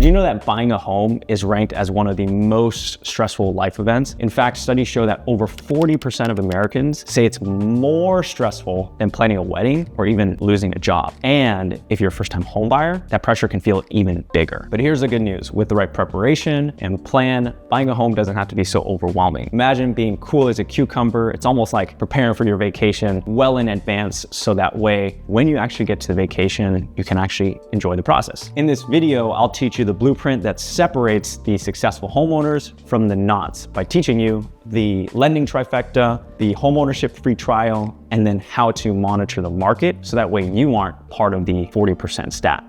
you know that buying a home is ranked as one of the most stressful life events? In fact, studies show that over 40% of Americans say it's more stressful than planning a wedding or even losing a job. And if you're a first-time home buyer, that pressure can feel even bigger. But here's the good news. With the right preparation and plan, buying a home doesn't have to be so overwhelming. Imagine being cool as a cucumber. It's almost like preparing for your vacation well in advance, so that way, when you actually get to the vacation, you can actually enjoy the process. In this video, I'll teach you the blueprint that separates the successful homeowners from the nots by teaching you the lending trifecta, the homeownership free trial, and then how to monitor the market so that way you aren't part of the 40% stat.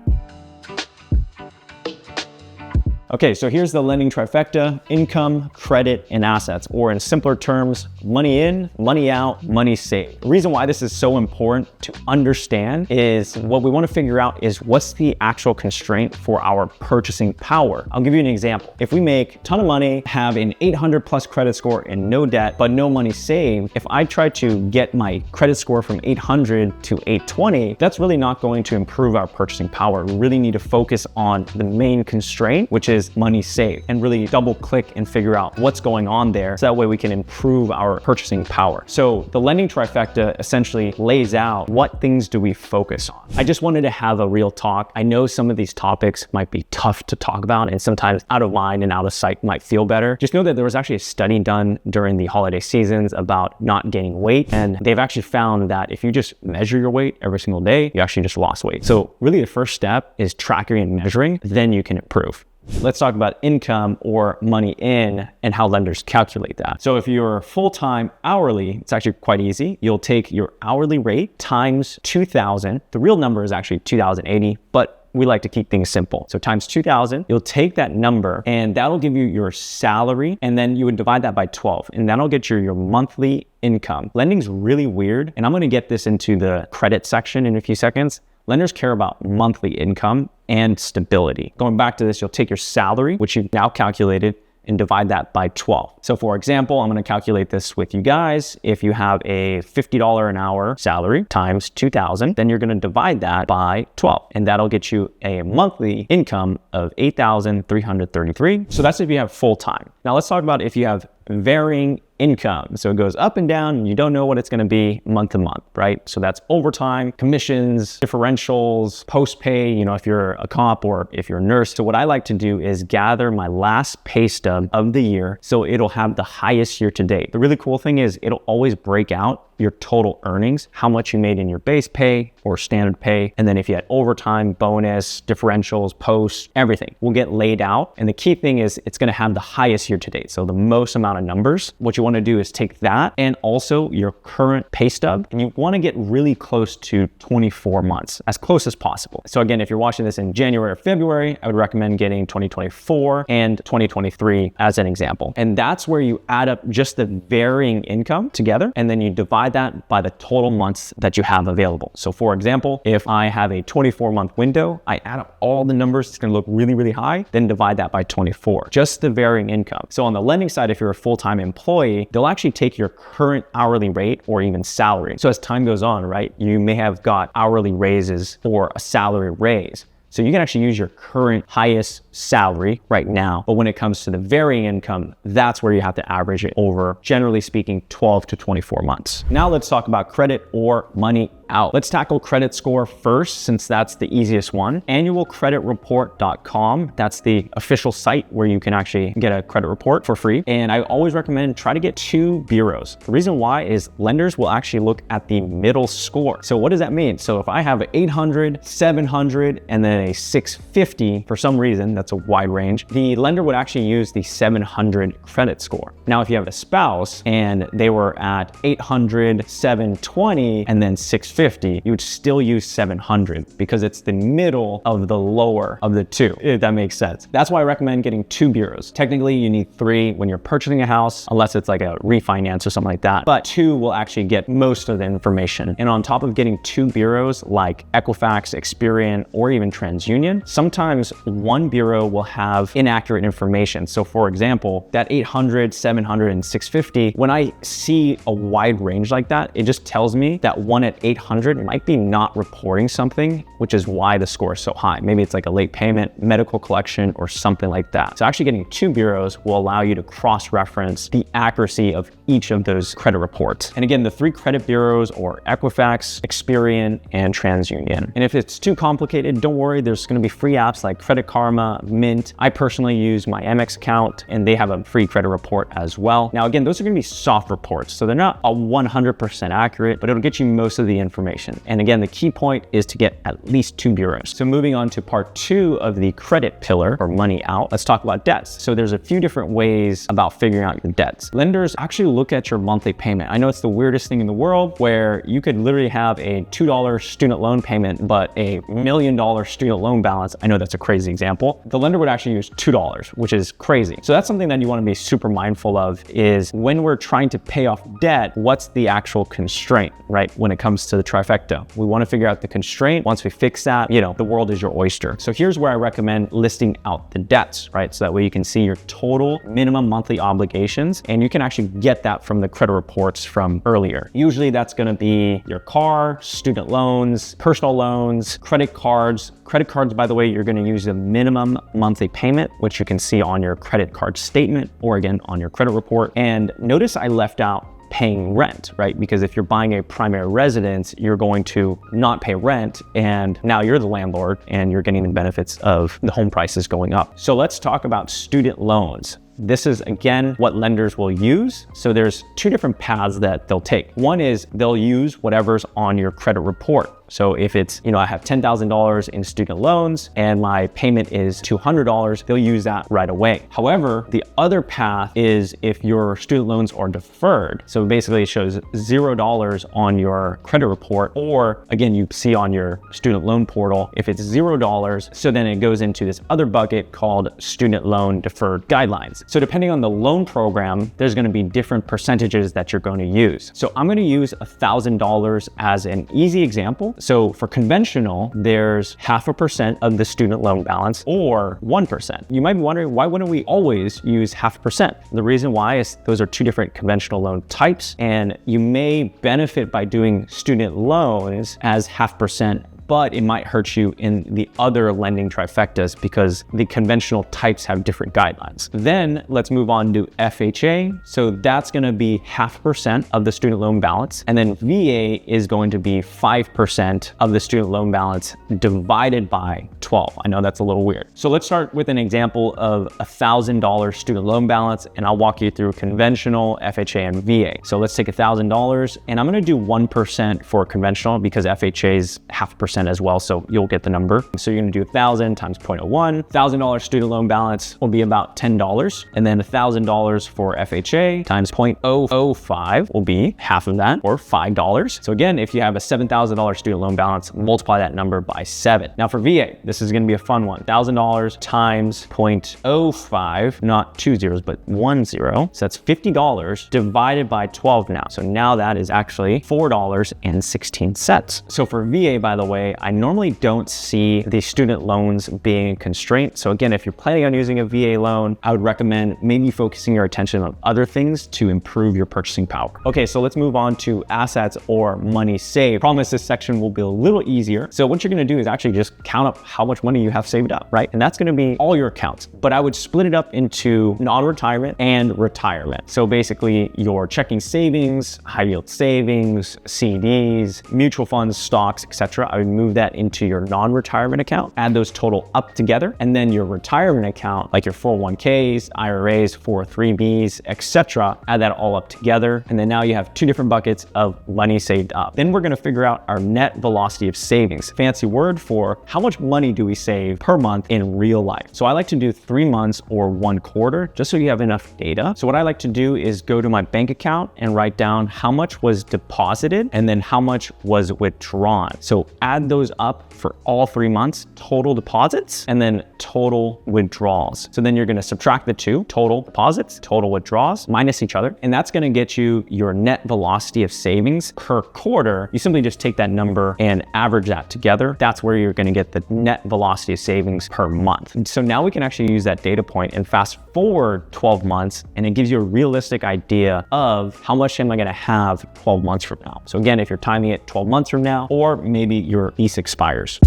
Okay, so here's the lending trifecta: income, credit, and assets, or in simpler terms, money in, money out, money saved. The reason why this is so important to understand is what we want to figure out is what's the actual constraint for our purchasing power. I'll give you an example. If we make a ton of money, have an 800 plus credit score and no debt, but no money saved, if I try to get my credit score from 800 to 820, that's really not going to improve our purchasing power. We really need to focus on the main constraint, which is money saved, and really double click and figure out what's going on there so that way we can improve our purchasing power. So the lending trifecta essentially lays out what things do we focus on. I just wanted to have a real talk. I know some of these topics might be tough to talk about, and sometimes out of mind and out of sight might feel better. Just know that there was actually a study done during the holiday seasons about not gaining weight, and they've actually found that if you just measure your weight every single day, you actually just lost weight. So really the first step is tracking and measuring, then you can improve. Let's talk about income, or money in, and how lenders calculate that. So if you're full-time hourly, it's actually quite easy. You'll take your hourly rate times 2,000. The real number is actually 2,080, but we like to keep things simple. So times 2,000, you'll take that number and that'll give you your salary, and then you would divide that by 12, and that'll get you your monthly income. Lending's really weird, and I'm gonna get this into the credit section in a few seconds. Lenders care about monthly income and stability. Going back to this, you'll take your salary, which you've now calculated, and divide that by 12. So for example, I'm gonna calculate this with you guys. If you have a $50 an hour salary times 2,000, then you're gonna divide that by 12, and that'll get you a monthly income of 8,333. So that's if you have full time. Now let's talk about if you have varying income. So it goes up and down, and you don't know what it's going to be month to month, right? So that's overtime, commissions, differentials, post pay, you know, if you're a cop or if you're a nurse. So what I like to do is gather my last pay stub of the year, so it'll have the highest year to date. The really cool thing is it'll always break out your total earnings, how much you made in your base pay or standard pay. And then if you had overtime, bonus, differentials, post, everything will get laid out. And the key thing is it's gonna have the highest year to date. So the most amount of numbers. What you wanna do is take that and also your current pay stub, and you wanna get really close to 24 months, as close as possible. So again, if you're watching this in January or February, I would recommend getting 2024 and 2023 as an example. And that's where you add up just the varying income together, and then you divide that by the total months that you have available. So for example, if I have a 24-month window, I add up all the numbers, it's gonna look really, really high, then divide that by 24, just the varying income. So on the lending side, if you're a full-time employee, they'll actually take your current hourly rate or even salary. So as time goes on, right, you may have got hourly raises or a salary raise. So you can actually use your current highest salary right now, but when it comes to the varying income, that's where you have to average it over, generally speaking, 12 to 24 months. Now let's talk about credit or money out. Let's tackle credit score first, since that's the easiest one. Annualcreditreport.com, that's the official site where you can actually get a credit report for free. And I always recommend try to get 2 bureaus. The reason why is lenders will actually look at the middle score. So what does that mean? So if I have an 800, 700, and then a 650, for some reason, that's a wide range, the lender would actually use the 700 credit score. Now, if you have a spouse and they were at 800, 720, and then 650, you would still use 700 because it's the middle of the lower of the two, if that makes sense. That's why I recommend getting 2 bureaus. Technically, you need 3 when you're purchasing a house, unless it's like a refinance or something like that. But 2 will actually get most of the information. And on top of getting 2 bureaus like Equifax, Experian, or even TransUnion, sometimes 1 bureau will have inaccurate information. So for example, that 800, 700, and 650, when I see a wide range like that, it just tells me that one at 800 100 might be not reporting something, which is why the score is so high. Maybe it's like a late payment, medical collection, or something like that. So actually getting 2 bureaus will allow you to cross-reference the accuracy of each of those credit reports. And again, the 3 credit bureaus are Equifax, Experian, and TransUnion. And if it's too complicated, don't worry, there's gonna be free apps like Credit Karma, Mint. I personally use my Amex account and they have a free credit report as well. Now again, those are gonna be soft reports, so they're not a 100% accurate, but it'll get you most of the information. And again, the key point is to get at least 2 bureaus. So moving on to part 2 of the credit pillar, or money out, let's talk about debts. So there's a few different ways about figuring out your debts. Lenders actually look at your monthly payment. I know it's the weirdest thing in the world where you could literally have a $2 student loan payment, but a $1 million student loan balance. I know that's a crazy example. The lender would actually use $2, which is crazy. So that's something that you want to be super mindful of, is when we're trying to pay off debt, what's the actual constraint, right? When it comes to the trifecta, we want to figure out the constraint. Once we fix that, you know, the world is your oyster. So here's where I recommend listing out the debts, right? So that way you can see your total minimum monthly obligations, and you can actually get that from the credit reports from earlier. Usually that's going to be your car, student loans, personal loans, credit cards. Credit cards, by the way, you're going to use the minimum monthly payment, which you can see on your credit card statement or again on your credit report. And notice I left out paying rent, right? Because if you're buying a primary residence, you're going to not pay rent, and now you're the landlord and you're getting the benefits of the home prices going up. So let's talk about student loans. This is, again, what lenders will use. So there's 2 different paths that they'll take. One is they'll use whatever's on your credit report. So if it's, you know, I have $10,000 in student loans and my payment is $200, they'll use that right away. However, the other path is if your student loans are deferred. So basically it shows $0 on your credit report, or again, you see on your student loan portal, if it's $0, so then it goes into this other bucket called student loan deferred guidelines. So depending on the loan program, there's going to be different percentages that you're going to use. So I'm going to use $1,000 as an easy example. So for conventional, there's 0.5% of the student loan balance or 1%. You might be wondering, why wouldn't we always use 0.5%? The reason why is those are 2 different conventional loan types, and you may benefit by doing student loans as 0.5%, but it might hurt you in the other lending trifectas because the conventional types have different guidelines. Then let's move on to FHA. So that's gonna be 0.5% of the student loan balance. And then VA is going to be 5% of the student loan balance divided by 12. I know that's a little weird. So let's start with an example of $1,000 student loan balance, and I'll walk you through conventional, FHA, and VA. So let's take $1,000, and I'm gonna do 1% for conventional because FHA is 0.5% as well, so you'll get the number. So you're gonna do 1,000 times 0.01. $1,000 student loan balance will be about $10, and then $1,000 for FHA times 0.005 will be half of that, or $5. So again, if you have a $7,000 student loan balance, multiply that number by 7. Now for VA, this is gonna be a fun one. $1,000 times 0.05, not 2 zeros, but 1 0. So that's $50 divided by 12 now. So now that is actually $4.16. So for VA, by the way, I normally don't see the student loans being a constraint. So again, if you're planning on using a VA loan, I would recommend maybe focusing your attention on other things to improve your purchasing power. Okay, so let's move on to assets or money saved. Promise this section will be a little easier. So what you're gonna do is actually just count up how much money you have saved up, right? And that's gonna be all your accounts, but I would split it up into non-retirement and retirement. So basically your checking savings, high yield savings, CDs, mutual funds, stocks, etc. I would move that into your non-retirement account, add those total up together, and then your retirement account, like your 401ks, IRAs, 403bs, etc., add that all up together. And then now you have 2 different buckets of money saved up. Then we're gonna figure out our net velocity of savings. Fancy word for how much money do we save per month in real life. So I like to do 3 months or 1 quarter, just so you have enough data. So what I like to do is go to my bank account and write down how much was deposited and then how much was withdrawn. So add add those up for all 3 months, total deposits, and then total withdrawals. So then you're gonna subtract the two, total deposits, total withdrawals, minus each other, and that's gonna get you your net velocity of savings per quarter. You simply just take that number and average that together. That's where you're gonna get the net velocity of savings per month. And so now we can actually use that data point and fast forward 12 months, and it gives you a realistic idea of how much am I gonna have 12 months from now. So again, if you're timing it 12 months from now, or maybe your lease expires.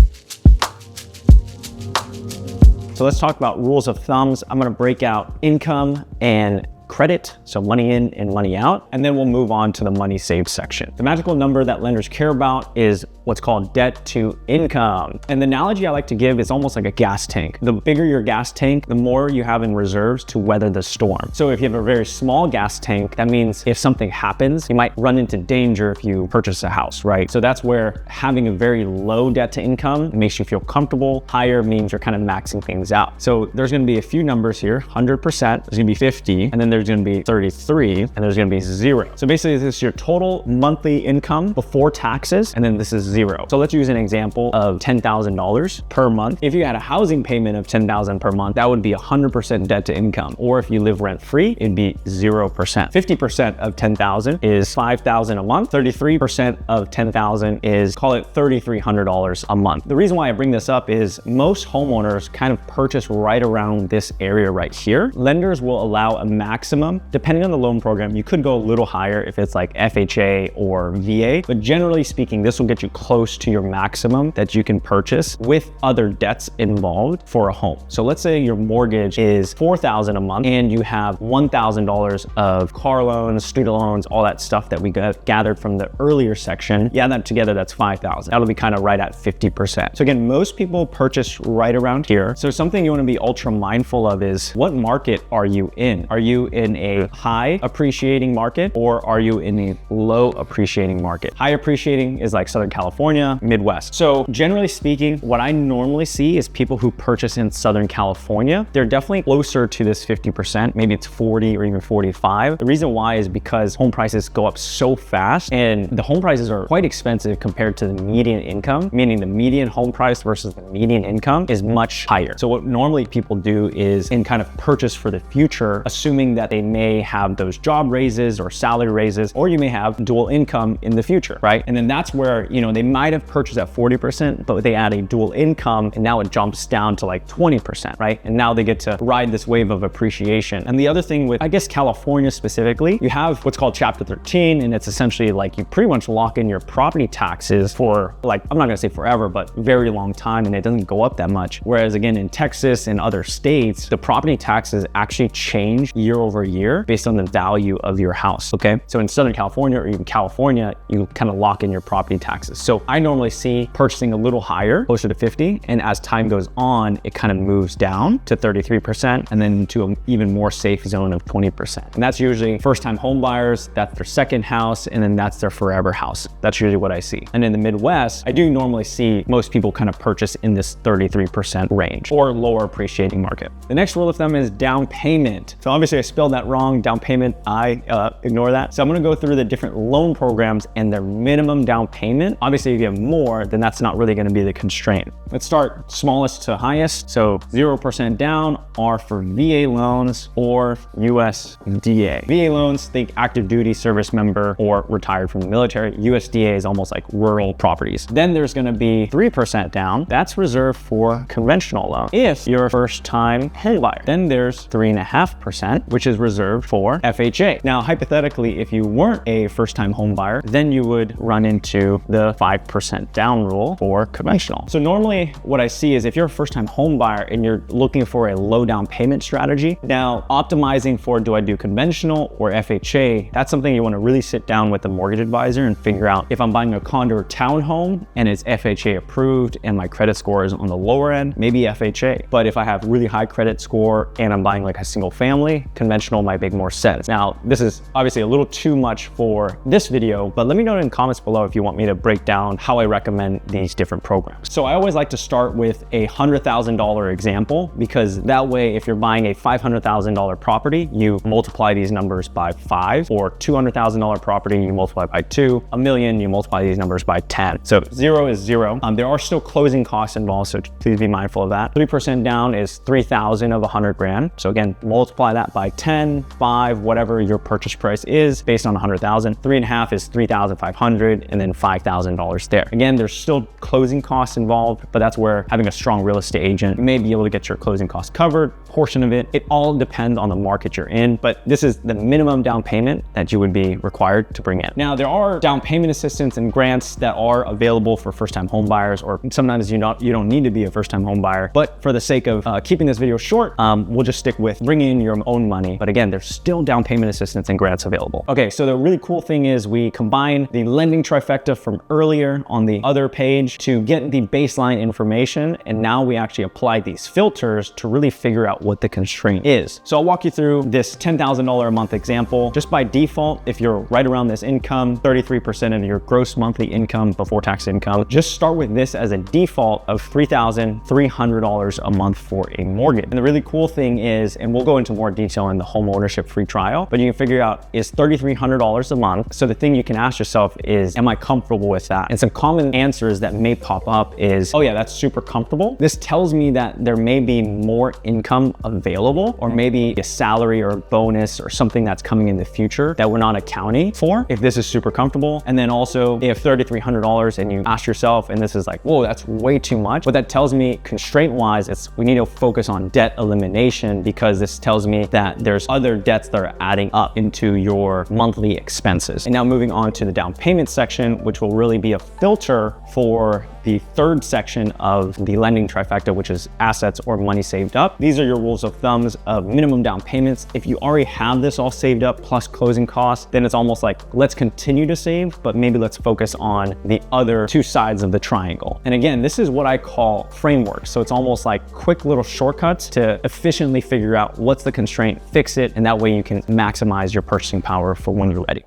So let's talk about rules of thumbs. I'm gonna break out income and credit, so money in and money out, and then we'll move on to the money saved section. The magical number that lenders care about is what's called debt to income. And the analogy I like to give is almost like a gas tank. The bigger your gas tank, the more you have in reserves to weather the storm. So if you have a very small gas tank, that means if something happens, you might run into danger if you purchase a house, right? So that's where having a very low debt to income makes you feel comfortable. Higher means you're kind of maxing things out. So there's gonna be a few numbers here, 100%, there's gonna be 50, and then there's gonna be 33, and there's gonna be 0. So basically this is your total monthly income before taxes, and then this is 0. So let's use an example of $10,000 per month. If you had a housing payment of $10,000 per month, that would be 100% debt to income. Or if you live rent free, it'd be 0%. 50% of 10,000 is 5,000 a month. 33% of 10,000 is, call it $3,300 a month. The reason why I bring this up is most homeowners kind of purchase right around this area right here. Lenders will allow a maximum, depending on the loan program. You could go a little higher if it's like FHA or VA, but generally speaking, this will get you close to your maximum that you can purchase with other debts involved for a home. So let's say your mortgage is $4,000 a month and you have $1,000 of car loans, student loans, all that stuff that we gathered from the earlier section. Yeah, that together, that's 5,000. That'll be kind of right at 50%. So again, most people purchase right around here. So something you want to be ultra mindful of is what market are you in? Are you in a high appreciating market or are you in a low appreciating market? High appreciating is like Southern California, Midwest. So generally speaking, what I normally see is people who purchase in Southern California, they're definitely closer to this 50%, maybe it's 40 or even 45. The reason why is because home prices go up so fast and the home prices are quite expensive compared to the median income, meaning the median home price versus the median income is much higher. So what normally people do is in kind of purchase for the future, assuming that they may have those job raises or salary raises, or you may have dual income in the future, right? And then that's where, you know, they might have purchased at 40%, but they add a dual income and now it jumps down to like 20%, right? And now they get to ride this wave of appreciation. And the other thing with, I guess, California specifically, you have what's called Chapter 13, and it's essentially like you pretty much lock in your property taxes for like, I'm not gonna say forever, but very long time, and it doesn't go up that much. Whereas again, in Texas and other states, the property taxes actually change year over year based on the value of your house, okay? So in Southern California or even California, you kind of lock in your property taxes. So I normally see purchasing a little higher, closer to 50, and as time goes on, it kind of moves down to 33% and then to an even more safe zone of 20%. And that's usually first-time home buyers, that's their second house, and then that's their forever house. That's usually what I see. And in the Midwest, I do normally see most people kind of purchase in this 33% range or lower appreciating market. The next rule of thumb is down payment. So obviously I spelled that wrong, down payment, I ignore that. So I'm gonna go through the different loan programs and their minimum down payment. Obviously if you have more, then that's not really gonna be the constraint. Let's start smallest to highest. So 0% down are for VA loans or USDA. VA loans, think active duty service member or retired from the military. USDA is almost like rural properties. Then there's gonna be 3% down. That's reserved for conventional loan. If you're a first-time home buyer, then there's 3.5%, which is reserved for FHA. Now, hypothetically, if you weren't a first-time home buyer, then you would run into the 5% down rule for conventional. So normally what I see is if you're a first-time home buyer and you're looking for a low down payment strategy, now optimizing for do I do conventional or FHA, that's something you want to really sit down with a mortgage advisor and figure out if I'm buying a condo or townhome and it's FHA approved and my credit score is on the lower end, maybe FHA. But if I have really high credit score and I'm buying like a single family, conventional traditional might make more sense. Now, this is obviously a little too much for this video, but let me know in the comments below if you want me to break down how I recommend these different programs. So I always like to start with a $100,000 example, because that way, if you're buying a $500,000 property, you multiply these numbers by 5, or $200,000 property, you multiply by 2, $1 million, you multiply these numbers by 10. So 0 is 0. There are still closing costs involved, so please be mindful of that. 3% down is 3,000 of 100 grand. So again, multiply that by 10, 5, whatever your purchase price is based on 100,000. 3.5 is 3,500, and then $5,000 there. Again, there's still closing costs involved, but that's where having a strong real estate agent, you may be able to get your closing costs covered, portion of it. It all depends on the market you're in, but this is the minimum down payment that you would be required to bring in. Now, there are down payment assistance and grants that are available for first-time home buyers, or sometimes you don't need to be a first-time home buyer, but for the sake of keeping this video short, we'll just stick with bringing in your own money. But again, there's still down payment assistance and grants available. Okay, so the really cool thing is we combine the lending trifecta from earlier on the other page to get the baseline information, and now we actually apply these filters to really figure out what the constraint is. So I'll walk you through this $10,000 a month example. Just by default, if you're right around this income, 33% of your gross monthly income before tax income, just start with this as a default of $3,300 a month for a mortgage. And the really cool thing is, and we'll go into more detail in the home ownership free trial, but you can figure out, is $3,300 a month? So the thing you can ask yourself is, am I comfortable with that? And some common answers that may pop up is, oh yeah, that's super comfortable. This tells me that there may be more income available, or maybe a salary or a bonus or something that's coming in the future that we're not accounting for, if this is super comfortable. And then also, if $3,300 and you ask yourself, and this is like, whoa, that's way too much. What that tells me constraint wise, it's we need to focus on debt elimination, because this tells me that there's other debts that are adding up into your monthly expenses. And now moving on to the down payment section, which will really be a filter for the third section of the lending trifecta, which is assets or money saved up. These are your rules of thumbs of minimum down payments. If you already have this all saved up plus closing costs, then it's almost like, let's continue to save, but maybe let's focus on the other two sides of the triangle. And again, this is what I call frameworks. So it's almost like quick little shortcuts to efficiently figure out what's the constraint, fix it, and that way you can maximize your purchasing power for when you're ready.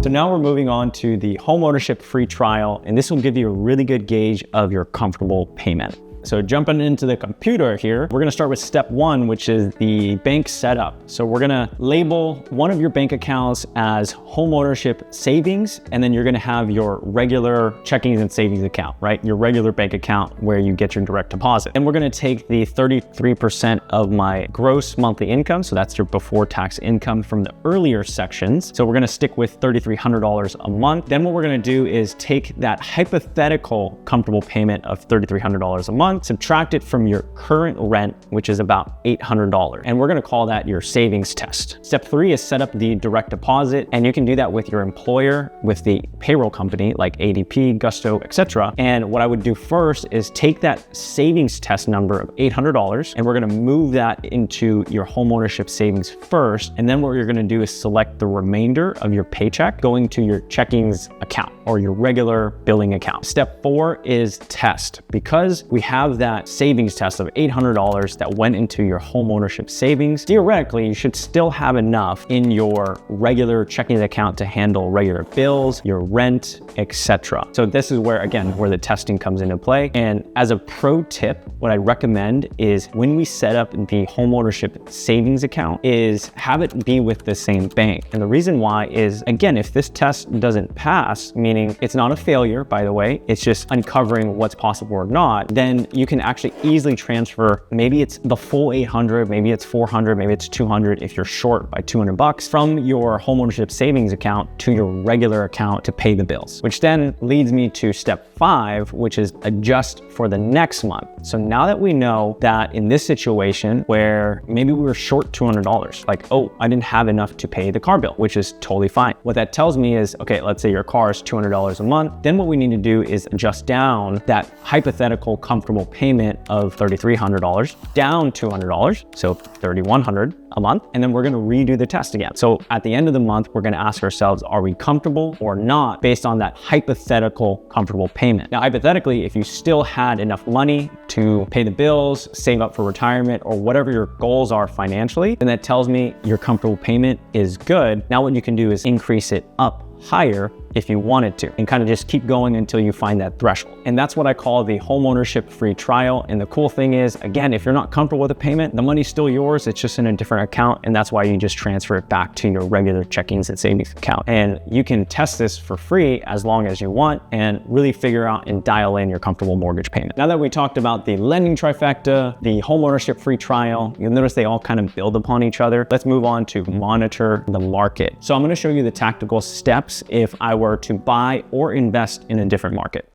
So now we're moving on to the homeownership free trial, and this will give you a really good gauge of your comfortable payment. So jumping into the computer here, we're gonna start with step 1, which is the bank setup. So we're gonna label one of your bank accounts as homeownership savings, and then you're gonna have your regular checkings and savings account, right? Your regular bank account where you get your direct deposit. And we're gonna take the 33% of my gross monthly income, so that's your before tax income from the earlier sections. So we're gonna stick with $3,300 a month. Then what we're gonna do is take that hypothetical comfortable payment of $3,300 a month, subtract it from your current rent, which is about $800. And we're gonna call that your savings test. Step 3 is set up the direct deposit, and you can do that with your employer, with the payroll company like ADP, Gusto, etc. And what I would do first is take that savings test number of $800, and we're gonna move that into your homeownership savings first. And then what you're gonna do is select the remainder of your paycheck going to your checkings account or your regular billing account. Step 4 is test. Because we have that savings test of $800 that went into your homeownership savings, theoretically, you should still have enough in your regular checking account to handle regular bills, your rent, etc. So this is where, again, where the testing comes into play. And as a pro tip, what I recommend is when we set up the homeownership savings account is have it be with the same bank. And the reason why is, again, if this test doesn't pass, meaning it's not a failure, by the way, it's just uncovering what's possible or not, then you can actually easily transfer, maybe it's the full 800, maybe it's 400, maybe it's 200 if you're short by 200 bucks from your homeownership savings account to your regular account to pay the bills, which then leads me to step 5, which is adjust for the next month. So now that we know that in this situation where maybe we were short $200, like, oh, I didn't have enough to pay the car bill, which is totally fine. What that tells me is, okay, let's say your car is $200 a month. Then what we need to do is adjust down that hypothetical comfortable comfortable payment of $3,300 down $200, so $3,100 a month, and then we're gonna redo the test again. So at the end of the month, we're gonna ask ourselves, are we comfortable or not based on that hypothetical comfortable payment? Now, hypothetically, if you still had enough money to pay the bills, save up for retirement, or whatever your goals are financially, then that tells me your comfortable payment is good. Now what you can do is increase it up higher if you wanted to, and kind of just keep going until you find that threshold. And that's what I call the homeownership free trial. And the cool thing is, again, if you're not comfortable with the payment, the money's still yours, it's just in a different account. And that's why you just transfer it back to your regular checkings and savings account. And you can test this for free as long as you want and really figure out and dial in your comfortable mortgage payment. Now that we talked about the lending trifecta, the homeownership free trial, you'll notice they all kind of build upon each other. Let's move on to monitor the market. So I'm gonna show you the tactical steps if I were to buy or invest in a different market.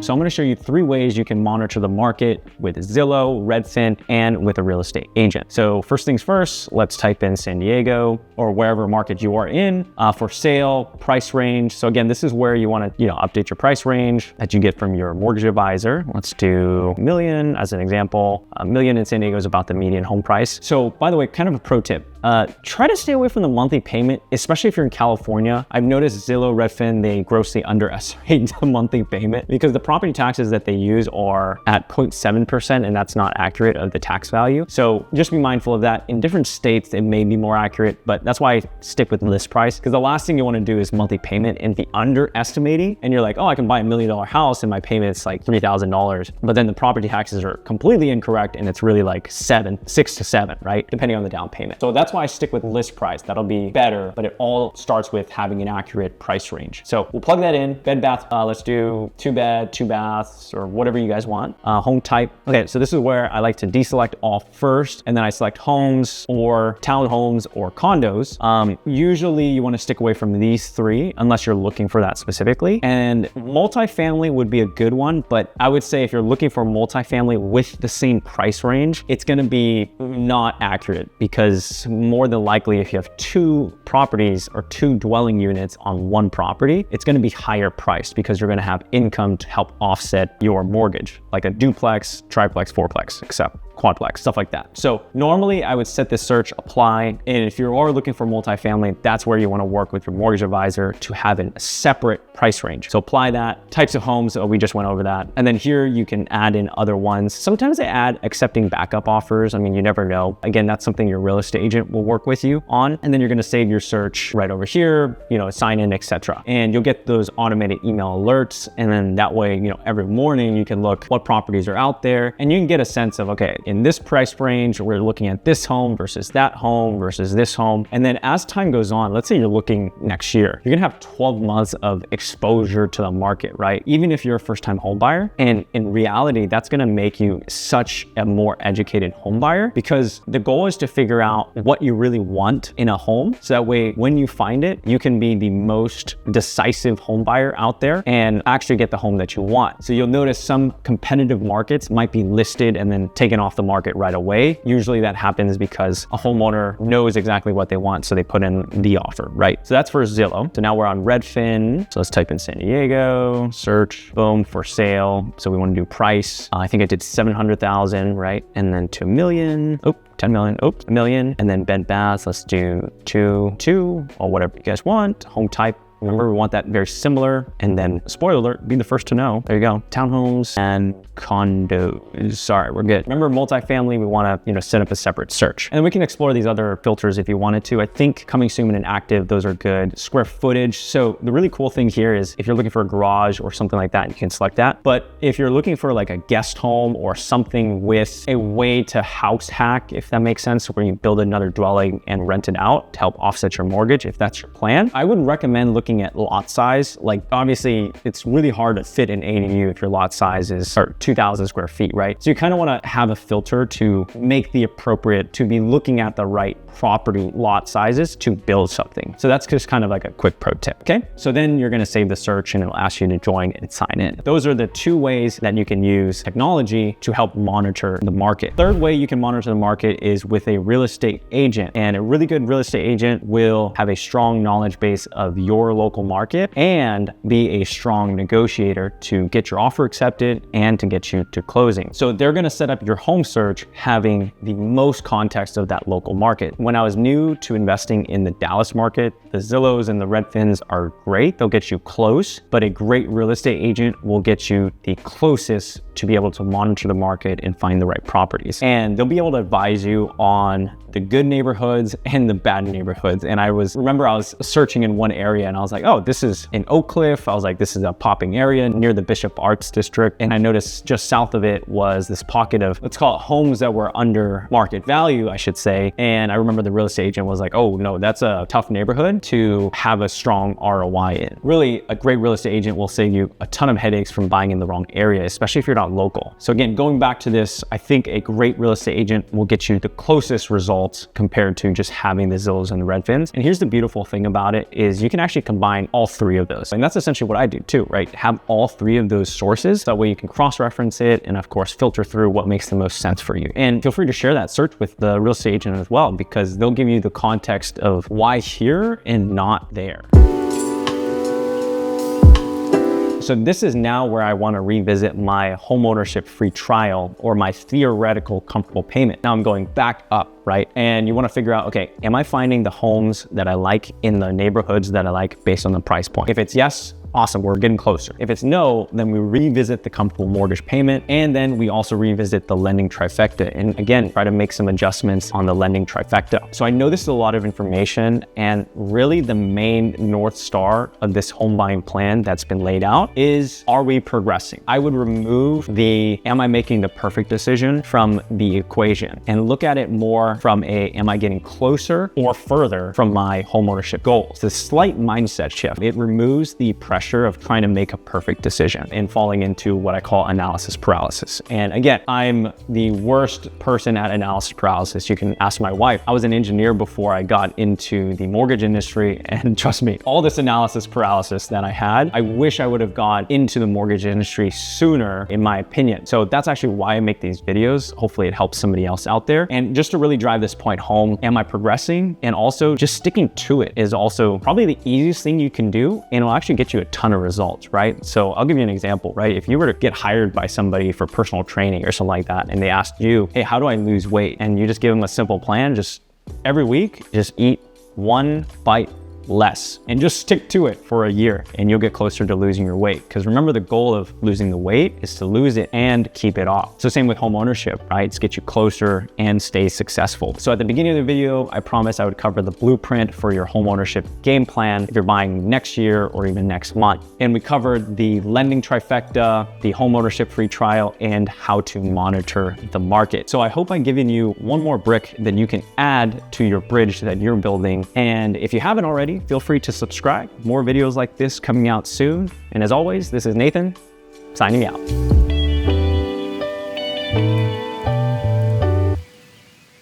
So I'm gonna show you 3 ways you can monitor the market with Zillow, Redfin, and with a real estate agent. So first things first, let's type in San Diego or wherever market you are in for sale, price range. So again, this is where you wanna update your price range that you get from your mortgage advisor. Let's do $1 million as an example. $1 million in San Diego is about the median home price. So by the way, kind of a pro tip. Try to stay away from the monthly payment, especially if you're in California. I've noticed Zillow, Redfin, they grossly underestimate the monthly payment because the property taxes that they use are at 0.7%, and that's not accurate of the tax value. So just be mindful of that. In different states, it may be more accurate, but that's why I stick with list price, because the last thing you want to do is monthly payment and be underestimating. And you're like, oh, I can buy $1 million house and my payment's like $3,000. But then the property taxes are completely incorrect and it's really like 6 to 7, right? Depending on the down payment. So that's why I stick with list price. That'll be better, but it all starts with having an accurate price range. So we'll plug that in. Bed, bath, let's do 2 bed, 2 baths, or whatever you guys want. Home type. Okay, so this is where I like to deselect all first, and then I select homes or townhomes or condos. Usually you want to stick away from these 3 unless you're looking for that specifically. And multifamily would be a good one, but I would say if you're looking for multifamily with the same price range, it's going to be not accurate, because more than likely, if you have 2 properties or 2 dwelling units on one property, it's going to be higher priced because you're going to have income to help offset your mortgage, like a duplex, triplex, fourplex, except quadplex, stuff like that. So normally I would set this search, apply, and if you are looking for multifamily, that's where you want to work with your mortgage advisor to have a separate price range. So apply that. Types of homes, we just went over that. And then here you can add in other ones. Sometimes they add accepting backup offers. I mean, you never know. Again, that's something your real estate agent will work with you on. And then you're going to save your search right over here, sign in, etc. And you'll get those automated email alerts. And then that way, every morning you can look what properties are out there, and you can get a sense of, okay, in this price range, we're looking at this home versus that home versus this home. And then as time goes on, let's say you're looking next year, you're gonna have 12 months of exposure to the market, right? Even if you're a first-time home buyer. And in reality, that's gonna make you such a more educated home buyer, because the goal is to figure out what you really want in a home. So that way, when you find it, you can be the most decisive home buyer out there and actually get the home that you want. So you'll notice some competitive markets might be listed and then taken off the market right away. Usually that happens because a homeowner knows exactly what they want, so they put in the offer, right? So that's for Zillow. So now we're on Redfin. So let's type in San Diego, search, boom, for sale. So we want to do price. I think I did 700,000, right? And then to $1 million. 10 million, $1 million. And then bed baths, let's do 2, or whatever you guys want. Home type. Remember, we want that very similar. And then, spoiler alert, be the first to know. There you go. Townhomes and condos. Sorry, we're good. Remember, multifamily, we want to, set up a separate search. And we can explore these other filters if you wanted to. I think coming soon and active, those are good. Square footage. So the really cool thing here is if you're looking for a garage or something like that, you can select that. But if you're looking for like a guest home or something with a way to house hack, if that makes sense, where you build another dwelling and rent it out to help offset your mortgage, if that's your plan, I would recommend looking at lot size. Like, obviously it's really hard to fit an ADU if your lot size is 2,000 square feet, right? So you kind of want to have a filter to make the appropriate, to be looking at the right property lot sizes to build something. So that's just kind of like a quick pro tip. Okay. So then you're going to save the search and it'll ask you to join and sign in. Those are the 2 ways that you can use technology to help monitor the market. Third way you can monitor the market is with a real estate agent, and a really good real estate agent will have a strong knowledge base of your local market and be a strong negotiator to get your offer accepted and to get you to closing. So they're gonna set up your home search having the most context of that local market. When I was new to investing in the Dallas market, the Zillows and the Redfins are great. They'll get you close, but a great real estate agent will get you the closest to be able to monitor the market and find the right properties. And they'll be able to advise you on the good neighborhoods and the bad neighborhoods. And remember I was searching in one area and I was like, oh, this is in Oak Cliff. I was like, this is a popping area near the Bishop Arts District. And I noticed just south of it was this pocket of, let's call it homes that were under market value, I should say. And I remember the real estate agent was like, oh no, that's a tough neighborhood to have a strong ROI in. Really, a great real estate agent will save you a ton of headaches from buying in the wrong area, especially if you're not local. So again, going back to this, I think a great real estate agent will get you the closest results compared to just having the Zillows and the Redfins. And here's the beautiful thing about it is you can actually combine all three of those. And that's essentially what I do too, right? Have all three of those sources. That way you can cross-reference it and of course, filter through what makes the most sense for you. And feel free to share that search with the real estate agent as well, because they'll give you the context of why here and not there. So this is now where I want to revisit my homeownership free trial or my theoretical comfortable payment. Now I'm going back up, right? And you want to figure out, okay, am I finding the homes that I like in the neighborhoods that I like based on the price point? If it's yes, awesome, we're getting closer. If it's no, then we revisit the comfortable mortgage payment. And then we also revisit the lending trifecta. And again, try to make some adjustments on the lending trifecta. So I know this is a lot of information, and really the main North Star of this home buying plan that's been laid out is, are we progressing? I would remove the, am I making the perfect decision from the equation and look at it more from a, am I getting closer or further from my homeownership goals? It's a slight mindset shift. It removes the pressure of trying to make a perfect decision and falling into what I call analysis paralysis. And again, I'm the worst person at analysis paralysis. You can ask my wife. I was an engineer before I got into the mortgage industry, and trust me, all this analysis paralysis that I had, I wish I would have gone into the mortgage industry sooner, in my opinion. So that's actually why I make these videos. Hopefully it helps somebody else out there. And just to really drive this point home, am I progressing? And also just sticking to it is also probably the easiest thing you can do, and it'll actually get you a ton of results, right? So I'll give you an example, right? If you were to get hired by somebody for personal training or something like that, and they asked you, hey, how do I lose weight? And you just give them a simple plan, just every week, just eat one bite less and just stick to it for a year and you'll get closer to losing your weight. Because remember, the goal of losing the weight is to lose it and keep it off. So same with home ownership, right? It's get you closer and stay successful. So at the beginning of the video, I promised I would cover the blueprint for your home ownership game plan if you're buying next year or even next month. And we covered the lending trifecta, the home ownership free trial, and how to monitor the market. So I hope I've given you one more brick that you can add to your bridge that you're building. And if you haven't already, feel free to subscribe. More videos like this coming out soon. And as always, this is Nathan signing out.